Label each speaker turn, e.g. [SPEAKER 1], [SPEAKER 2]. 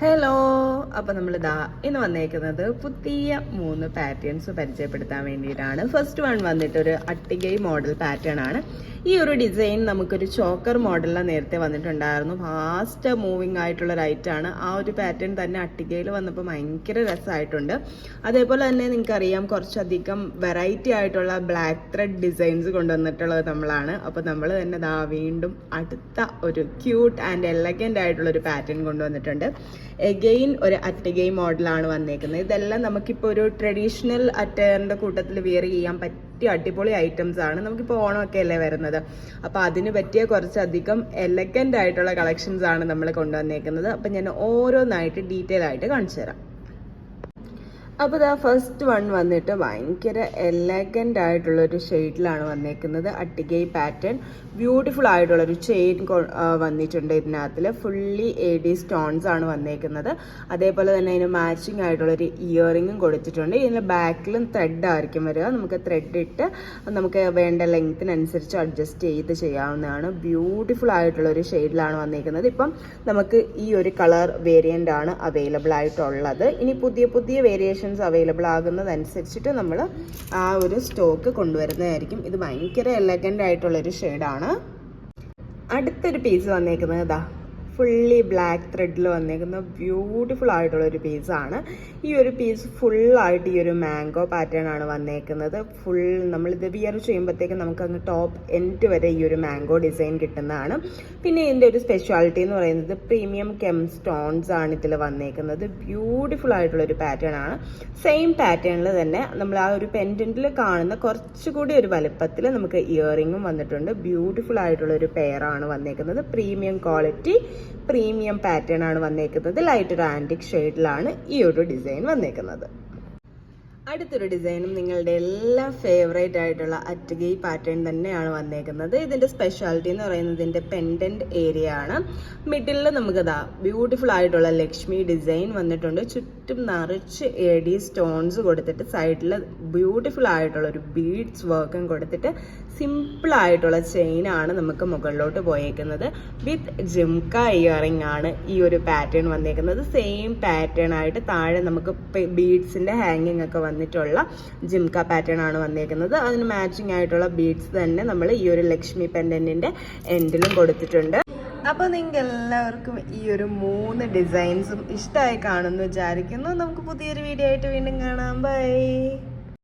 [SPEAKER 1] Hello, അപ്പോൾ നമ്മളിതാ ഇന്ന് വന്നേക്കുന്നത് പുതിയ 3 പാറ്റേൺസ് പരിചയപ്പെടുത്താൻ വേണ്ടിയിട്ടാണ്. ഫസ്റ്റ് വൺ വന്നിട്ട് ഒരു അട്ടികൈ മോഡൽ പാറ്റേൺ ആണ്. ഈ ഒരു ഡിസൈൻ നമുക്കൊരു ചോക്കർ മോഡലിൽ നേരത്തെ വന്നിട്ടുണ്ടായിരുന്നു. ഫാസ്റ്റ് മൂവിങ് ആയിട്ടുള്ള ഒരു ഐറ്റാണ്. ആ ഒരു പാറ്റേൺ തന്നെ അട്ടികയിൽ വന്നപ്പോൾ ഭയങ്കര രസമായിട്ടുണ്ട്. അതേപോലെ തന്നെ നിങ്ങൾക്കറിയാം കുറച്ചധികം വെറൈറ്റി ആയിട്ടുള്ള ബ്ലാക്ക് ത്രെഡ് ഡിസൈൻസ് കൊണ്ടുവന്നിട്ടുള്ളത് നമ്മളാണ്. അപ്പോൾ നമ്മൾ തന്നെ ദാ വീണ്ടും അടുത്ത ഒരു ക്യൂട്ട് ആൻഡ് എലഗൻ്റ് ആയിട്ടുള്ള ഒരു പാറ്റേൺ കൊണ്ടുവന്നിട്ടുണ്ട്. എഗെയിൻ ഒരു അട്ടികൈ മോഡലാണ് വന്നേക്കുന്നത്. ഇതെല്ലാം നമുക്കിപ്പോൾ ഒരു ട്രഡീഷണൽ അറ്റയറിൻ്റെ കൂട്ടത്തിൽ വിയർ ചെയ്യാൻ പറ്റിയ അടിപൊളി ഐറ്റംസ് ആണ്. നമുക്കിപ്പോൾ ഓണമൊക്കെ അല്ലേ വരുന്നത്, അപ്പോൾ അതിന് പറ്റിയ കുറച്ചധികം എലഗൻ്റ് ആയിട്ടുള്ള കളക്ഷൻസ് ആണ് നമ്മൾ കൊണ്ടുവന്നേക്കുന്നത്. അപ്പം ഞാൻ ഓരോന്നായിട്ട് ഡീറ്റെയിൽ ആയിട്ട് കാണിച്ചു തരാം. അപ്പോൾ ഇതാ ഫസ്റ്റ് വൺ വന്നിട്ട് ഭയങ്കര എലഗൻ്റ് ആയിട്ടുള്ളൊരു ഷെയ്ഡിലാണ് വന്നേക്കുന്നത്. അട്ടികൈ പാറ്റേൺ ബ്യൂട്ടിഫുൾ ആയിട്ടുള്ളൊരു ചെയിൻ വന്നിട്ടുണ്ട്. ഇതിനകത്തിൽ ഫുള്ളി AD സ്റ്റോൺസ് ആണ് വന്നേക്കുന്നത്. അതേപോലെ തന്നെ ഇതിന് മാച്ചിങ് ആയിട്ടുള്ളൊരു ഇയറിങ്ങും കൊടുത്തിട്ടുണ്ട്. ഇതിൻ്റെ ബാക്കിലും ത്രെഡ് ആയിരിക്കും വരിക. നമുക്ക് ത്രെഡ് ഇട്ട് നമുക്ക് വേണ്ട ലെങ്ത്തിനനുസരിച്ച് അഡ്ജസ്റ്റ് ചെയ്ത് ചെയ്യാവുന്നതാണ്. ബ്യൂട്ടിഫുൾ ആയിട്ടുള്ളൊരു ഷെയ്ഡിലാണ് വന്നേക്കുന്നത്. ഇപ്പം നമുക്ക് ഈ ഒരു കളർ വേരിയൻ്റ് ആണ് അവൈലബിൾ ആയിട്ടുള്ളത്. ഇനി പുതിയ പുതിയ വേരിയേഷൻ അവൈലബിൾ ആകുന്നതനുസരിച്ചിട്ട് നമ്മൾ ആ ഒരു സ്റ്റോക്ക് കൊണ്ടുവരുന്നതായിരിക്കും. ഇത് ഭയങ്കര എലഗൻ്റ് ആയിട്ടുള്ളൊരു ഷെയ്ഡാണ്. അടുത്തൊരു പീസ് വന്നേക്കുന്നത് ഇതാ ഫുള്ളി ബ്ലാക്ക് ത്രെഡിൽ വന്നേക്കുന്ന ബ്യൂട്ടിഫുൾ ആയിട്ടുള്ളൊരു പീസാണ്. ഈ ഒരു പീസ് ഫുള്ളായിട്ട് ഈ ഒരു മാംഗോ പാറ്റേൺ ആണ് വന്നേക്കുന്നത്. ഫുൾ നമ്മളിത് വിയർ ചെയ്യുമ്പോഴത്തേക്കും നമുക്ക് അങ്ങ് ടോപ്പ് എൻഡ് വരെ ഈ ഒരു മാംഗോ ഡിസൈൻ കിട്ടുന്നതാണ്. പിന്നെ ഇതിൻ്റെ ഒരു സ്പെഷ്യാലിറ്റി എന്ന് പറയുന്നത് പ്രീമിയം കെം സ്റ്റോൺസ് ആണ് ഇതിൽ വന്നേക്കുന്നത്. ബ്യൂട്ടിഫുൾ ആയിട്ടുള്ളൊരു പാറ്റേൺ ആണ്. സെയിം പാറ്റേണിൽ തന്നെ നമ്മൾ ആ ഒരു പെൻഡൻറ്റിൽ കാണുന്ന കുറച്ചുകൂടി ഒരു വലുപ്പത്തിൽ നമുക്ക് ഇയറിങ്ങും വന്നിട്ടുണ്ട്. ബ്യൂട്ടിഫുൾ ആയിട്ടുള്ളൊരു പെയറാണ് വന്നേക്കുന്നത്. പ്രീമിയം ക്വാളിറ്റി പ്രീമിയം പാറ്റേൺ ആണ് വന്നേക്കുന്നത്. ലൈറ്റ് ഒരു ആൻറ്റിക് ഷെയ്ഡിലാണ് ഈ ഒരു ഡിസൈൻ വന്നേക്കുന്നത്. അടുത്തൊരു ഡിസൈനും നിങ്ങളുടെ എല്ലാ ഫേവറേറ്റ് ആയിട്ടുള്ള അറ്റികൈ പാറ്റേൺ തന്നെയാണ് വന്നേക്കുന്നത്. ഇതിൻ്റെ സ്പെഷ്യാലിറ്റി എന്ന് പറയുന്നത് ഇതിൻ്റെ പെൻഡൻറ്റ് ഏരിയ ആണ്. മിഡിലിൽ നമുക്കിതാ ബ്യൂട്ടിഫുൾ ആയിട്ടുള്ള ലക്ഷ്മി ഡിസൈൻ വന്നിട്ടുണ്ട്. ചുറ്റും നിറച്ച് AD സ്റ്റോൺസ് കൊടുത്തിട്ട് സൈഡിൽ ബ്യൂട്ടിഫുൾ ആയിട്ടുള്ള ഒരു ബീഡ്സ് വർക്കും കൊടുത്തിട്ട് സിമ്പിൾ ആയിട്ടുള്ള ചെയിനാണ് നമുക്ക് മുകളിലോട്ട് പോയേക്കുന്നത്. വിത്ത് ജിംക ഇയറിംഗ് ആണ് ഈ ഒരു പാറ്റേൺ വന്നേക്കുന്നത്. സെയിം പാറ്റേൺ ആയിട്ട് താഴെ നമുക്ക് ബീഡ്സിൻ്റെ ഹാങ്ങിങ് ഒക്കെ വന്നിട്ടുള്ള ജിംക പാറ്റേൺ ആണ് വന്നേക്കുന്നത്. അതിന് മാച്ചിങ് ആയിട്ടുള്ള ബീഡ്സ് തന്നെ നമ്മൾ ഈ ഒരു ലക്ഷ്മി പെൻഡന്റിന്റെ എൻഡിലും കൊടുത്തിട്ടുണ്ട്. അപ്പോൾ നിങ്ങൾക്ക് എല്ലാവർക്കും ഈ ഒരു 3 ഡിസൈൻസും ഇഷ്ടമായി കാണുമെന്ന് വിചാരിക്കുന്നു. നമുക്ക് പുതിയൊരു വീഡിയോ ആയിട്ട് വീണ്ടും കാണാം. ബൈ.